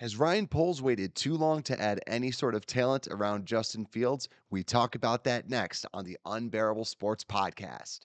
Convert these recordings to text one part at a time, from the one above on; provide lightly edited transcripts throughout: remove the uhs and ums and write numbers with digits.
Has Ryan Poles waited too long to add any sort of talent around Justin Fields? We talk about that next on the Unbearable Sports Podcast.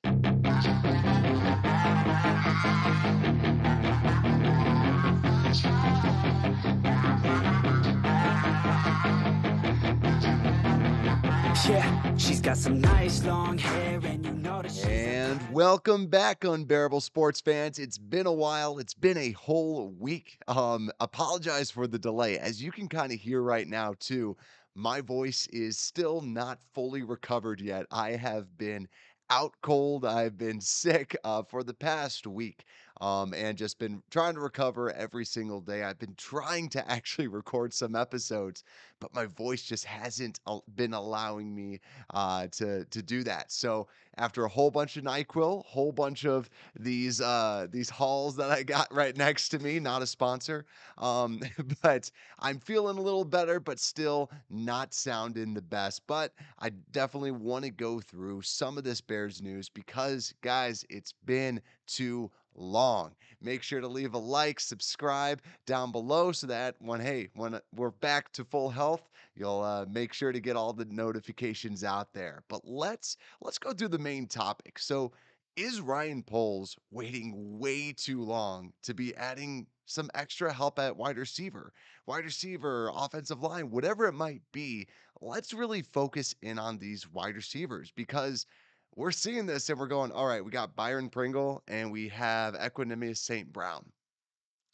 Yeah, she's got some nice long hair, and you know that she's And welcome back, Unbearable Sports fans. It's been a while. It's been a whole week. Apologize for the delay. As you can kind of hear right now, too, my voice is still not fully recovered yet. I have been out cold. I've been sick for the past week. And just been trying to recover every single day. I've been trying to actually record some episodes, but my voice just hasn't been allowing me to do that. So after a whole bunch of NyQuil, whole bunch of these halls that I got right next to me, not a sponsor. Um, but I'm feeling a little better, but still not sounding the best. But I definitely want to go through some of this Bears news because, guys, it's been too long. Make sure to leave a like, subscribe down below so that when we're back to full health, you'll make sure to get all the notifications out there. But let's go through the main topic. So, is Ryan Poles waiting way too long to be adding some extra help at wide receiver, offensive line, whatever it might be? Let's really focus in on these wide receivers because we're seeing this and we're going, all right, we got Byron Pringle and we have Equanimeous St. Brown.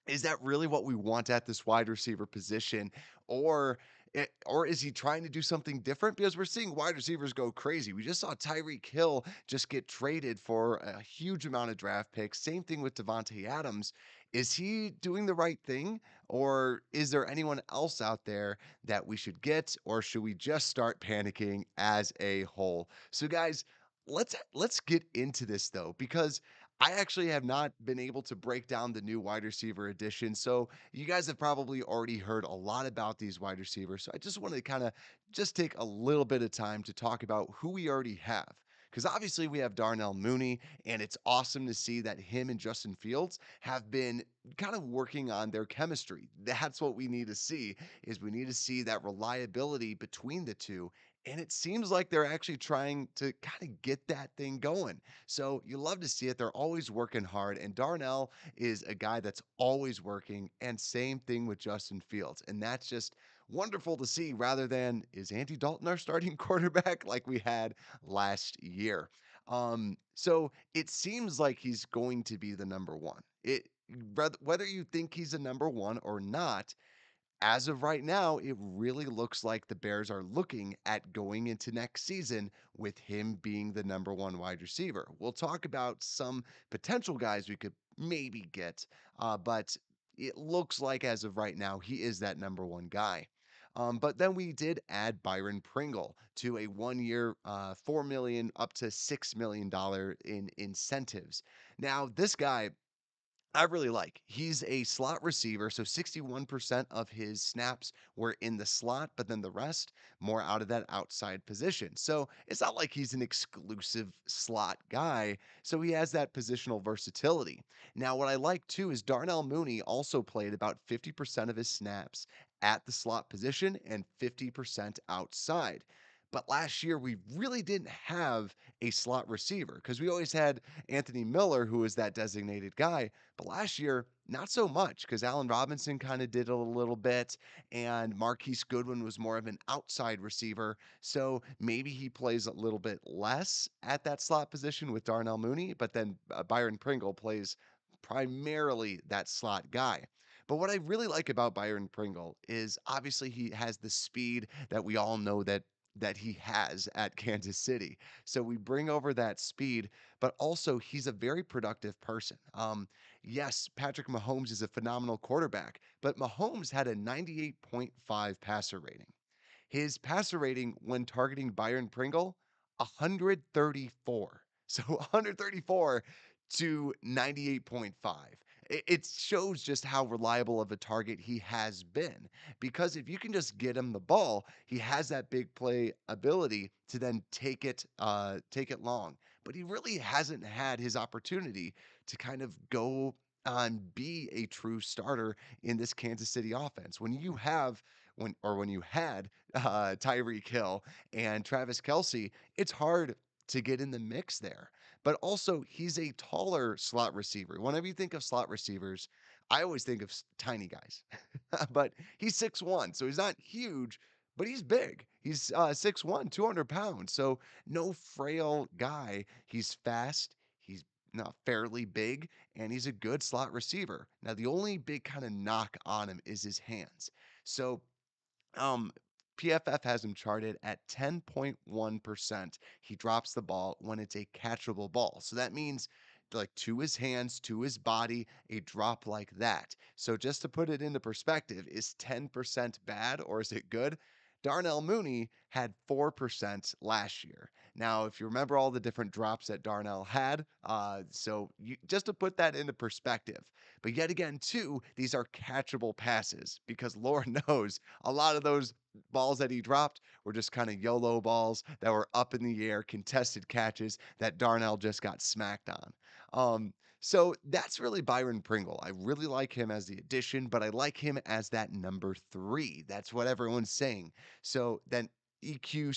Is that really what we want at this wide receiver position? Or is he trying to do something different? Because we're seeing wide receivers go crazy. We just saw Tyreek Hill just get traded for a huge amount of draft picks. Same thing with Devontae Adams. Is he doing the right thing? Or is there anyone else out there that we should get? Or should we just start panicking as a whole? So, guys, let's get into this though, because I actually have not been able to break down the new wide receiver edition. So you guys have probably already heard a lot about these wide receivers. So I just wanted to kind of just take a little bit of time to talk about who we already have. Because obviously we have Darnell Mooney, and it's awesome to see that him and Justin Fields have been kind of working on their chemistry. That's what we need to see, is we need to see that reliability between the two. And it seems like they're actually trying to kind of get that thing going. So you love to see it. They're always working hard. And Darnell is a guy that's always working. And same thing with Justin Fields. And that's just wonderful to see rather than is Andy Dalton our starting quarterback like we had last year. So it seems like he's going to be the number one. Whether you think he's a number one or not, as of right now, it really looks like the Bears are looking at going into next season with him being the number one wide receiver. We'll talk about some potential guys we could maybe get, but it looks like as of right now, he is that number one guy. But then we did add Byron Pringle to a 1 year, $4 million up to $6 million in incentives. Now, this guy I really like. He's a slot receiver, so 61% of his snaps were in the slot, but then the rest more out of that outside position. So it's not like he's an exclusive slot guy, so he has that positional versatility. Now, what I like too is Darnell Mooney also played about 50% of his snaps at the slot position and 50% outside. But last year, we really didn't have a slot receiver because we always had Anthony Miller, who was that designated guy. But last year, not so much because Allen Robinson kind of did a little bit, and Marquise Goodwin was more of an outside receiver. So maybe he plays a little bit less at that slot position with Darnell Mooney, but then Byron Pringle plays primarily that slot guy. But what I really like about Byron Pringle is obviously he has the speed that we all know that he has at Kansas City. So we bring over that speed, but also he's a very productive person. Yes, Patrick Mahomes is a phenomenal quarterback, but Mahomes had a 98.5 passer rating. His passer rating when targeting Byron Pringle, 134. So 134 to 98.5. It shows just how reliable of a target he has been. Because if you can just get him the ball, he has that big play ability to then take it long. But he really hasn't had his opportunity to kind of go and be a true starter in this Kansas City offense. When you had Tyreek Hill and Travis Kelsey, it's hard to get in the mix there. But also, he's a taller slot receiver. Whenever you think of slot receivers, I always think of tiny guys. But he's 6'1, so he's not huge, but he's big. He's 6'1, 200 pounds. So no frail guy. He's fast. He's not fairly big, and he's a good slot receiver. Now, the only big kind of knock on him is his hands. So um, PFF has him charted at 10.1%. He drops the ball when it's a catchable ball. So that means like to his hands, to his body, a drop like that. So just to put it into perspective, is 10% bad or is it good? Darnell Mooney had 4% last year. Now, if you remember all the different drops that Darnell had, just to put that into perspective. But yet again, too, these are catchable passes because Lord knows a lot of those balls that he dropped were just kind of YOLO balls that were up in the air, contested catches that Darnell just got smacked on. So that's really Byron Pringle. I really like him as the addition, but I like him as that number three. That's what everyone's saying. So then Equanimous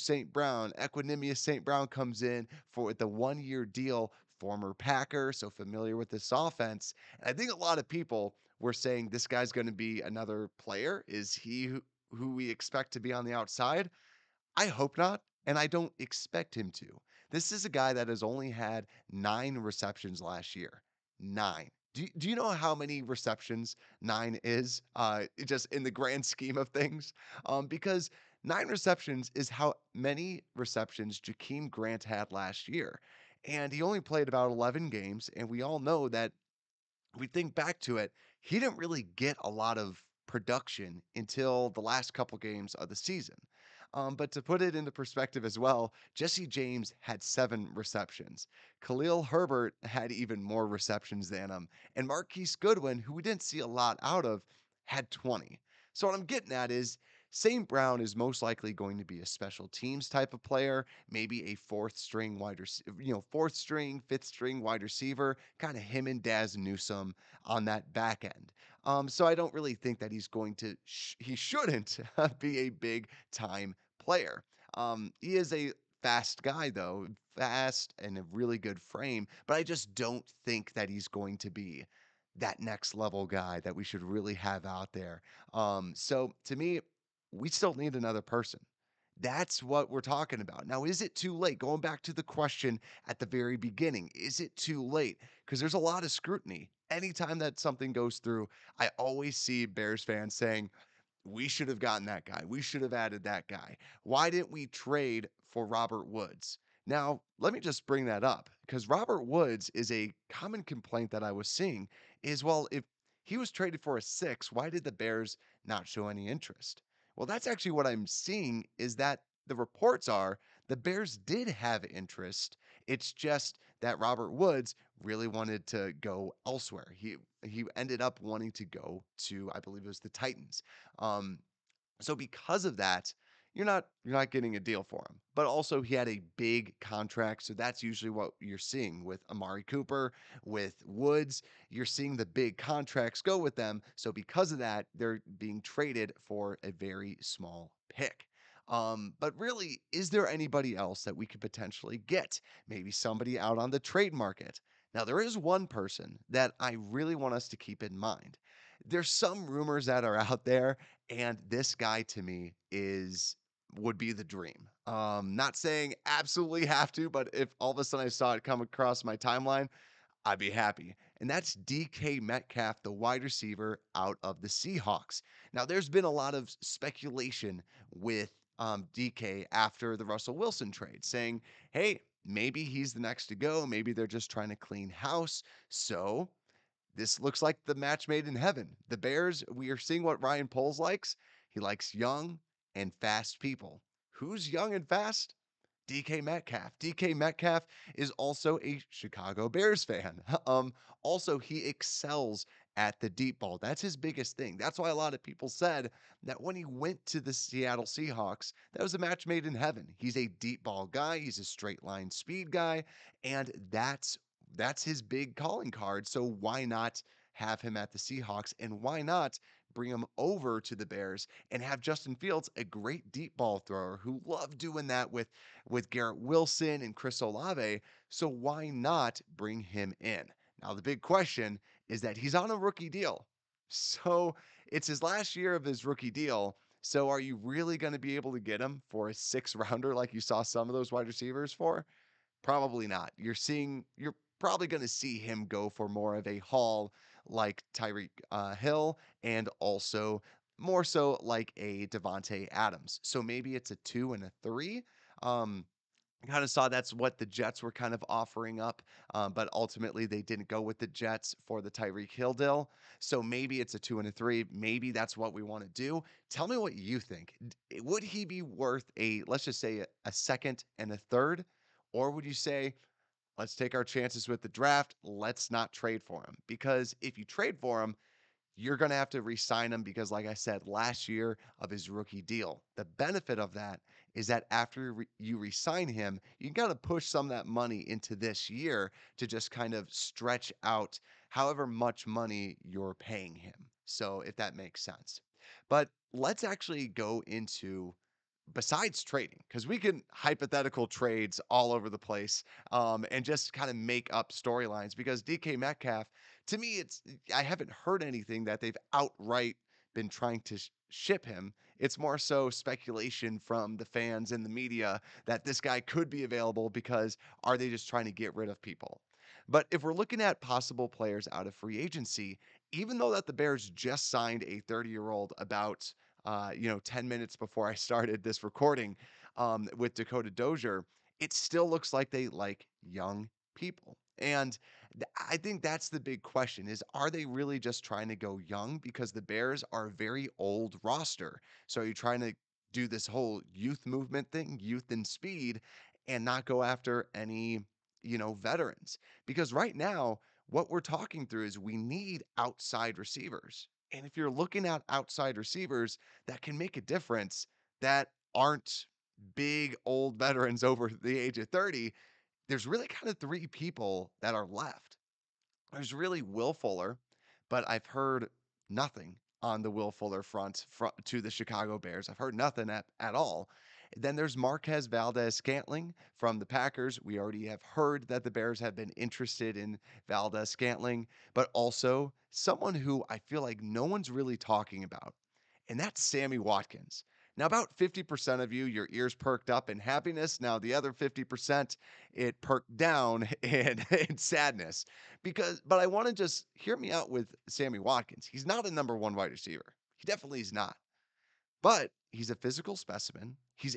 St. Brown comes in for the 1 year deal, former Packer, so familiar with this offense. And I think a lot of people were saying this guy's going to be another player. Is he who we expect to be on the outside? I hope not, and I don't expect him to. This is a guy that has only had 9 receptions last year. 9. Do you know how many receptions 9 is? Just in the grand scheme of things? Because 9 receptions is how many receptions Jakeem Grant had last year. And he only played about 11 games, and we all know that we think back to it, he didn't really get a lot of production until the last couple games of the season. But to put it into perspective as well, Jesse James had 7 receptions. Khalil Herbert had even more receptions than him. And Marquise Goodwin, who we didn't see a lot out of, had 20. So what I'm getting at is St. Brown is most likely going to be a special teams type of player, maybe a fourth string, fifth string wide receiver, kind of him and Daz Newsome on that back end. So I don't really think that he shouldn't be a big time player. He is a fast guy though, fast and a really good frame, but I just don't think that he's going to be that next level guy that we should really have out there. So to me, we still need another person. That's what we're talking about. Now, is it too late? Going back to the question at the very beginning, is it too late? Because there's a lot of scrutiny. Anytime that something goes through, I always see Bears fans saying, we should have gotten that guy. We should have added that guy. Why didn't we trade for Robert Woods? Now, let me just bring that up because Robert Woods is a common complaint that I was seeing is, well, if he was traded for a 6, why did the Bears not show any interest? Well, that's actually what I'm seeing is that the reports are the Bears did have interest. It's just that Robert Woods really wanted to go elsewhere. He ended up wanting to go to, I believe it was the Titans. Um, so because of that, you're not getting a deal for him. But also he had a big contract, so that's usually what you're seeing with Amari Cooper, with Woods. You're seeing the big contracts go with them. So because of that, they're being traded for a very small pick. But really, is there anybody else that we could potentially get? Maybe somebody out on the trade market. Now, there is one person that I really want us to keep in mind. There's some rumors that are out there, and this guy to me would be the dream. Not saying absolutely have to, but if all of a sudden I saw it come across my timeline, I'd be happy. And that's DK Metcalf, the wide receiver out of the Seahawks. Now, there's been a lot of speculation with DK after the Russell Wilson trade, saying, hey, maybe he's the next to go. Maybe they're just trying to clean house. So this looks like the match made in heaven. The Bears, we are seeing what Ryan Poles likes. He likes young and fast people. Who's young and fast? DK Metcalf. DK Metcalf is also a Chicago Bears fan. Also, he excels at the deep ball. That's his biggest thing. That's why a lot of people said that when he went to the Seattle Seahawks, that was a match made in heaven. He's a deep ball guy, he's a straight line speed guy, and that's his big calling card. So why not have him at the Seahawks, and why not bring him over to the Bears and have Justin Fields, a great deep ball thrower who loved doing that with Garrett Wilson and Chris Olave. So why not bring him in? Now the big question is that he's on a rookie deal. So it's his last year of his rookie deal. So are you really going to be able to get him for a 6 rounder like you saw some of those wide receivers for? Probably not. You're probably going to see him go for more of a haul like Tyreek Hill, and also more so like a Devontae Adams. So maybe it's a 2 and a 3. Um, I kind of saw that's what the Jets were kind of offering up, but ultimately they didn't go with the Jets for the Tyreek Hill deal. So maybe it's a 2 and a 3. Maybe that's what we want to do. Tell me what you think. Would he be worth let's just say, a second and a third? Or would you say, let's take our chances with the draft? Let's not trade for him? Because if you trade for him, you're going to have to re-sign him because, like I said, last year of his rookie deal. The benefit of that is that after you re-sign him, you got to push some of that money into this year to just kind of stretch out however much money you're paying him. So if that makes sense. But let's actually go into, besides trading, because we can hypothetical trades all over the place, and just kind of make up storylines. Because DK Metcalf, to me, I haven't heard anything that they've outright been trying to ship him. It's more so speculation from the fans and the media that this guy could be available, because are they just trying to get rid of people? But if we're looking at possible players out of free agency, even though that the Bears just signed a 30-year-old about 10 minutes before I started this recording, with Dakota Dozier, it still looks like they like young people. And I think that's the big question, is are they really just trying to go young? Because the Bears are a very old roster. So are you trying to do this whole youth movement thing, youth and speed, and not go after any, veterans? Because right now, what we're talking through is we need outside receivers. And if you're looking at outside receivers that can make a difference, that aren't big old veterans over the age of 30, there's really kind of three people that are left. There's really Will Fuller, but I've heard nothing on the Will Fuller front to the Chicago Bears. I've heard nothing at all. Then there's Marquez Valdes-Scantling from the Packers. We already have heard that the Bears have been interested in Valdes-Scantling, but also someone who I feel like no one's really talking about, and that's Sammy Watkins. Now, about 50% of you, your ears perked up in happiness. Now, the other 50%, it perked down in sadness. But I want to just hear me out with Sammy Watkins. He's not a number one wide receiver. He definitely is not. But he's a physical specimen. He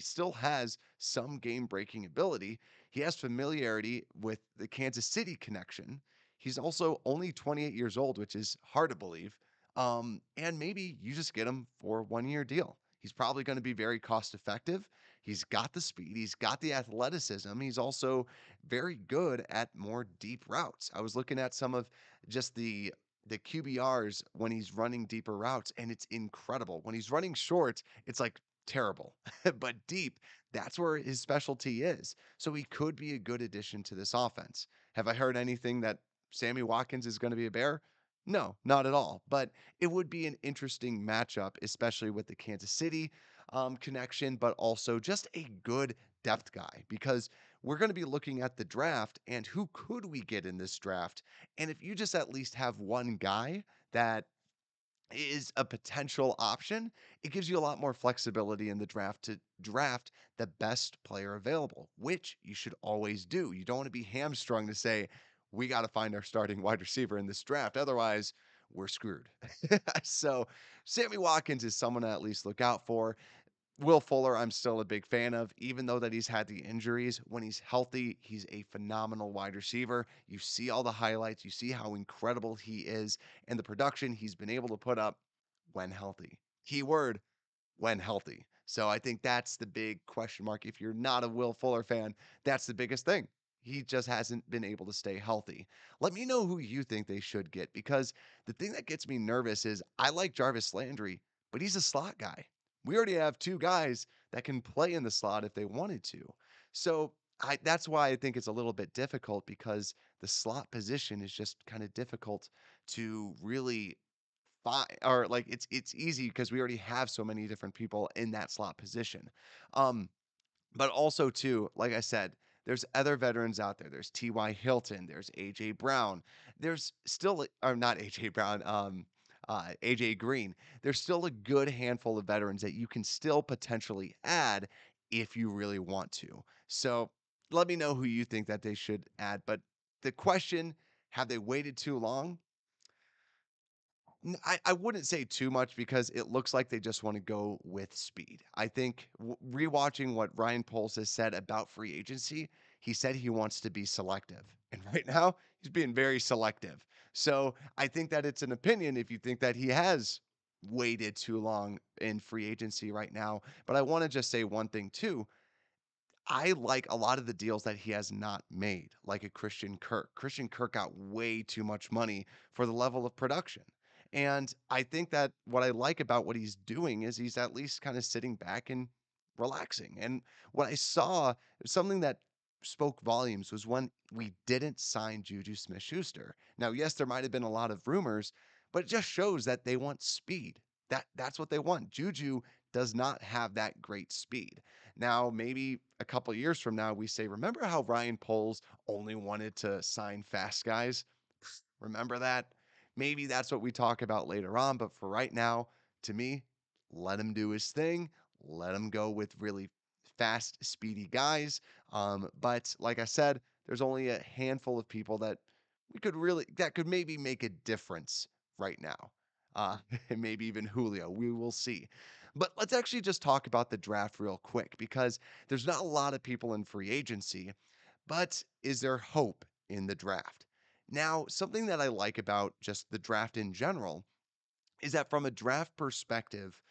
still has some game breaking ability. He has familiarity with the Kansas City connection. He's also only 28 years old, which is hard to believe. And maybe you just get him for a 1 year deal. He's probably going to be very cost effective. He's got the speed, he's got the athleticism. He's also very good at more deep routes. I was looking at some of just the QBRs when he's running deeper routes, and it's incredible. When he's running short, it's like terrible. But deep, that's where his specialty is. So he could be a good addition to this offense. Have I heard anything that Sammy Watkins is going to be a Bear? No, not at all. But it would be an interesting matchup, especially with the Kansas City connection, but also just a good depth guy, because we're going to be looking at the draft and who could we get in this draft. And if you just at least have one guy that is a potential option, it gives you a lot more flexibility in the draft to draft the best player available, which you should always do. You don't want to be hamstrung to say, we got to find our starting wide receiver in this draft. Otherwise, we're screwed. So, Sammy Watkins is someone to at least look out for. Will Fuller, I'm still a big fan of, even though that he's had the injuries. When he's healthy, he's a phenomenal wide receiver. You see all the highlights, you see how incredible he is, and the production he's been able to put up when healthy. Keyword, when healthy. So I think that's the big question mark. If you're not a Will Fuller fan, that's the biggest thing. He just hasn't been able to stay healthy. Let me know who you think they should get, because the thing that gets me nervous is I like Jarvis Landry, but he's a slot guy. We already have two guys that can play in the slot if they wanted to. So that's why I think it's a little bit difficult because the slot position is just kind of difficult to really find, or like it's easy because we already have so many different people in that slot position. Um, but also too, like I said, there's other veterans out there. There's T.Y. Hilton, there's A.J. Brown. There's still or not A.J. Brown, A.J. Green. There's still a good handful of veterans that you can still potentially add if you really want to. So, let me know who you think that they should add, but the question, have they waited too long? I wouldn't say too much because it looks like they just want to go with speed. I think rewatching what Ryan Poles has said about free agency, he said he wants to be selective. And right now, he's being very selective. So I think that it's an opinion if you think that he has waited too long in free agency right now. But I want to just say one thing too. I like a lot of the deals that he has not made, like a Christian Kirk. Christian Kirk got way too much money for the level of production. And I think that what I like about what he's doing is he's at least kind of sitting back and relaxing. And what I saw, something that spoke volumes was when we didn't sign Juju Smith Schuster. Now, yes, there might have been a lot of rumors, but it just shows that they want speed. That's what they want. Juju does not have that great speed. Now, maybe a couple years from now, we say, remember how Ryan Poles only wanted to sign fast guys? Remember that? Maybe that's what we talk about later on. But for right now, to me, let him do his thing. Let him go with really fast, speedy guys. But like I said, there's only a handful of people that that could maybe make a difference right now. And maybe even Julio. We will see. But let's actually just talk about the draft real quick because there's not a lot of people in free agency. But is there hope in the draft? Now, something that I like about just the draft in general is that from a draft perspective,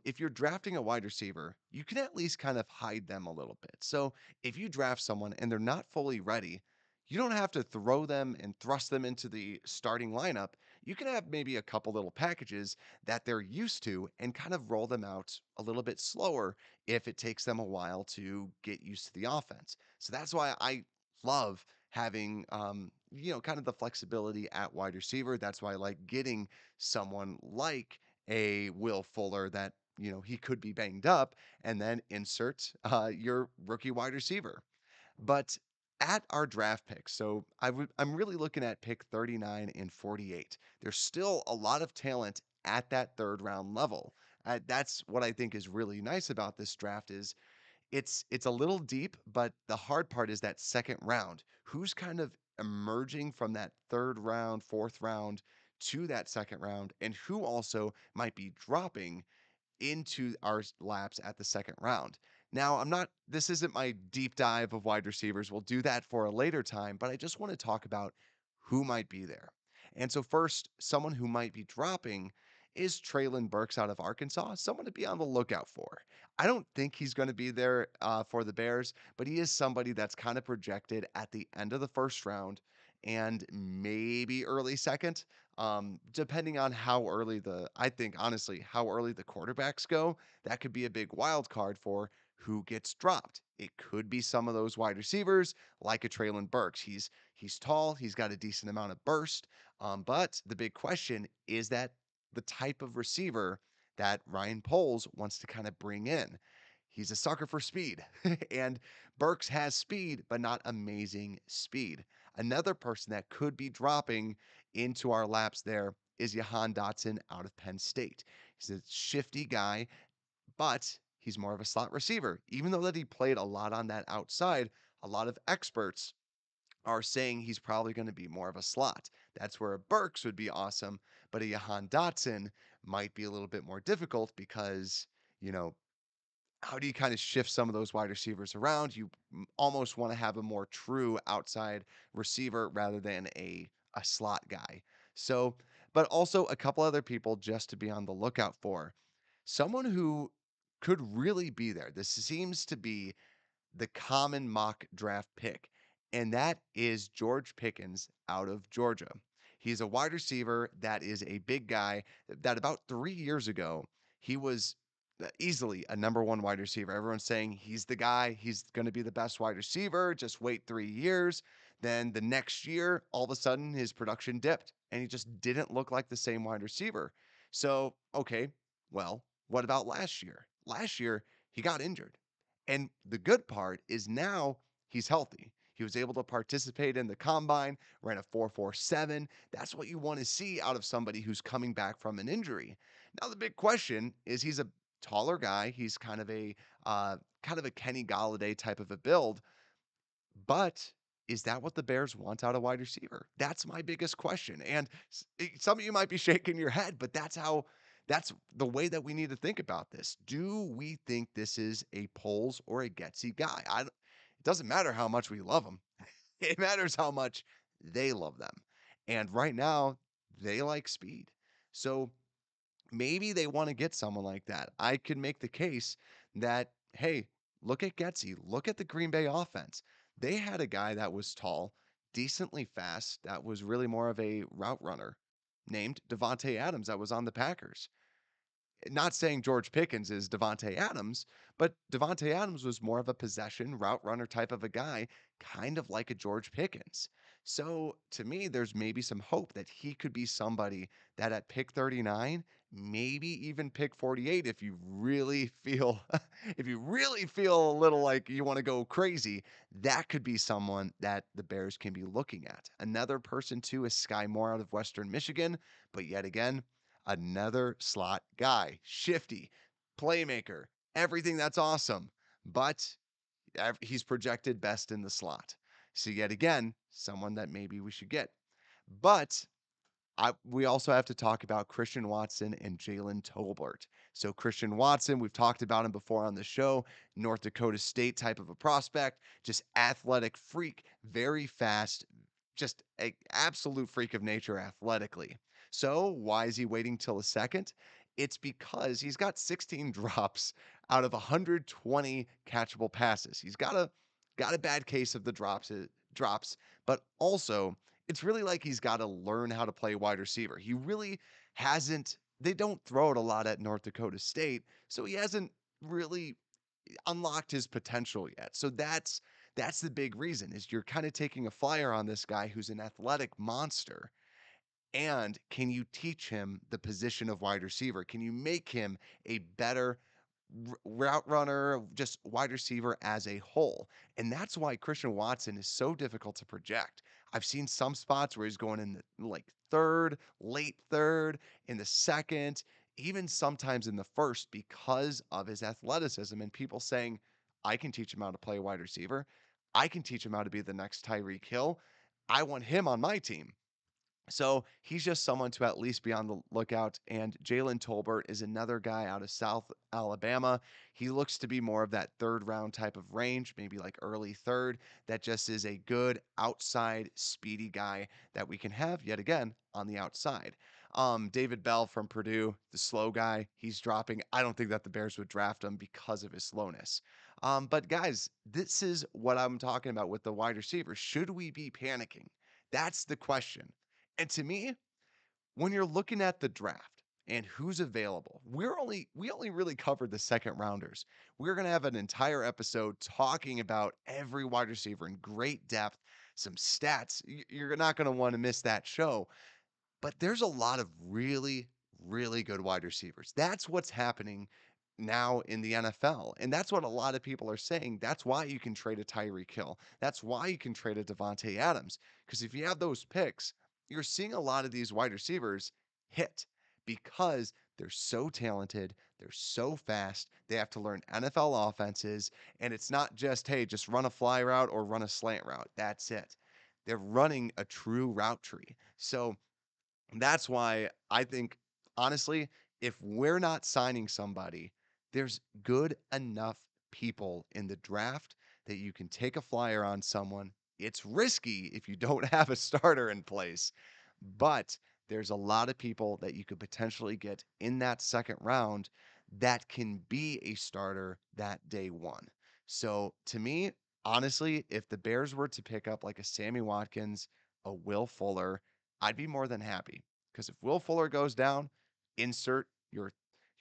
if you're drafting a wide receiver, you can at least kind of hide them a little bit. So if you draft someone and they're not fully ready, you don't have to throw them and thrust them into the starting lineup. You can have maybe a couple little packages that they're used to and kind of roll them out a little bit slower if it takes them a while to get used to the offense. So that's why I love having, kind of the flexibility at wide receiver. That's why I like getting someone like a Will Fuller that, he could be banged up, and then insert your rookie wide receiver. But at our draft picks, so I'm really looking at pick 39 and 48. There's still a lot of talent at that third round level. That's what I think is really nice about this draft is it's a little deep, but the hard part is that second round. Who's kind of emerging from that third round, fourth round to that second round, and who also might be dropping into our laps at the second round. Now, this isn't my deep dive of wide receivers. We'll do that for a later time, but I just want to talk about who might be there. And so, first, someone who might be dropping is Traelyn Burks out of Arkansas, someone to be on the lookout for. I don't think he's going to be there for the Bears, but he is somebody that's kind of projected at the end of the first round and maybe early second. Depending on how early I think honestly, how early the quarterbacks go, that could be a big wild card for who gets dropped. It could be some of those wide receivers like a Traelyn Burks. He's tall, he's got a decent amount of burst. But the big question is that the type of receiver that Ryan Poles wants to kind of bring in. He's a sucker for speed, and Burks has speed, but not amazing speed. Another person that could be dropping into our laps there is Johan Dotson out of Penn State. He's a shifty guy, but he's more of a slot receiver. Even though that he played a lot on that outside, a lot of experts are saying he's probably going to be more of a slot. That's where a Burks would be awesome, but a Johan Dotson might be a little bit more difficult because, you know, how do you kind of shift some of those wide receivers around? You almost want to have a more true outside receiver rather than a slot guy. So, but also a couple other people just to be on the lookout for. Someone who could really be there. This seems to be the common mock draft pick, and that is George Pickens out of Georgia. He's a wide receiver that is a big guy that about 3 years ago, he was easily a number one wide receiver. Everyone's saying he's the guy. He's going to be the best wide receiver. Just wait 3 years. Then the next year, all of a sudden, his production dipped and he just didn't look like the same wide receiver. So, okay, well, what about last year? Last year, he got injured. And the good part is now he's healthy. He was able to participate in the combine, ran a 4.47. That's what you want to see out of somebody who's coming back from an injury. Now the big question is he's a taller guy. He's kind of a Kenny Galladay type of a build, but is that what the Bears want out of wide receiver? That's my biggest question. And some of you might be shaking your head, but that's the way that we need to think about this. Do we think this is a Poles or a Getsy guy? It doesn't matter how much we love him. It matters how much they love them. And right now, they like speed. So maybe they want to get someone like that. I could make the case that, hey, look at Getsy, look at the Green Bay offense. They had a guy that was tall, decently fast, that was really more of a route runner named Devontae Adams that was on the Packers. Not saying George Pickens is Devontae Adams, but Devontae Adams was more of a possession route runner type of a guy, kind of like a George Pickens. So to me, there's maybe some hope that he could be somebody that at pick 39, maybe even pick 48, if you really feel if you really feel a little like you want to go crazy, that could be someone that the Bears can be looking at. Another person too is Skye Moore out of Western Michigan, but yet again, another slot guy, shifty, playmaker, everything that's awesome. But he's projected best in the slot. So, yet again, someone that maybe we should get. But we also have to talk about Christian Watson and Jalen Tolbert. So Christian Watson, we've talked about him before on the show, North Dakota State type of a prospect, just athletic freak, very fast, just an absolute freak of nature athletically. So why is he waiting till a second? It's because he's got 16 drops out of 120 catchable passes. He's got a bad case of the drops, but also it's really like he's got to learn how to play wide receiver. He really hasn't, they don't throw it a lot at North Dakota State, so he hasn't really unlocked his potential yet. So that's the big reason is you're kind of taking a flyer on this guy who's an athletic monster. And can you teach him the position of wide receiver? Can you make him a better route runner, just wide receiver as a whole? And that's why Christian Watson is so difficult to project. I've seen some spots where he's going in the like third, late third, in the second, even sometimes in the first because of his athleticism and people saying, I can teach him how to play wide receiver. I can teach him how to be the next Tyreek Hill. I want him on my team. So he's just someone to at least be on the lookout. And Jalen Tolbert is another guy out of South Alabama. He looks to be more of that third round type of range, maybe like early third, that just is a good outside speedy guy that we can have yet again on the outside. David Bell from Purdue, the slow guy, he's dropping. I don't think that the Bears would draft him because of his slowness. But guys, this is what I'm talking about with the wide receivers. Should we be panicking? That's the question. And to me, when you're looking at the draft and who's available, we only really covered the second rounders. We're going to have an entire episode talking about every wide receiver in great depth, some stats. You're not going to want to miss that show. But there's a lot of really, really good wide receivers. That's what's happening now in the NFL. And that's what a lot of people are saying. That's why you can trade a Tyreek Hill. That's why you can trade a Devontae Adams. Because if you have those picks, you're seeing a lot of these wide receivers hit because they're so talented, they're so fast, they have to learn NFL offenses, and it's not just, hey, just run a fly route or run a slant route. That's it. They're running a true route tree. So that's why I think, honestly, if we're not signing somebody, there's good enough people in the draft that you can take a flyer on someone. It's risky if you don't have a starter in place, but there's a lot of people that you could potentially get in that second round that can be a starter that day one. So to me, honestly, if the Bears were to pick up like a Sammy Watkins, a Will Fuller, I'd be more than happy because if Will Fuller goes down, insert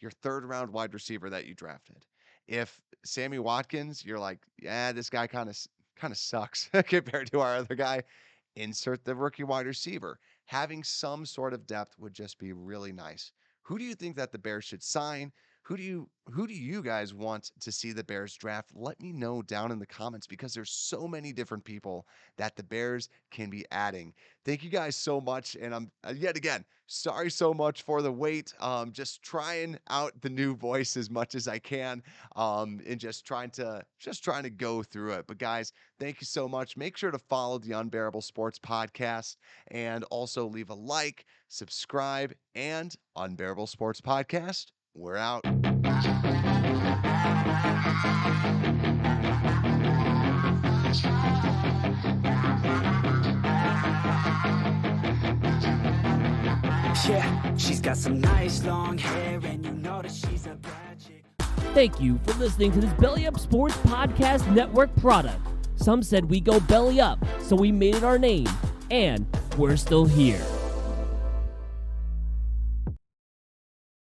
your third round wide receiver that you drafted. If Sammy Watkins, you're like, yeah, this guy kind of sucks compared to our other guy, insert the rookie wide receiver. Having some sort of depth would just be really nice. Who do you think that the Bears should sign? Who do you guys want to see the Bears draft? Let me know down in the comments because there's so many different people that the Bears can be adding. Thank you guys so much, and I'm yet again sorry so much for the wait. Just trying out the new voice as much as I can, and just trying to go through it. But guys, thank you so much. Make sure to follow the Unbearable Sports podcast and also leave a like, subscribe, and Unbearable Sports podcast. We're out. Yeah, she's got some nice long hair, and you know that she's a bad chick. Thank you for listening to this Belly Up Sports Podcast Network product. Some said we go belly up, so we made it our name, and we're still here.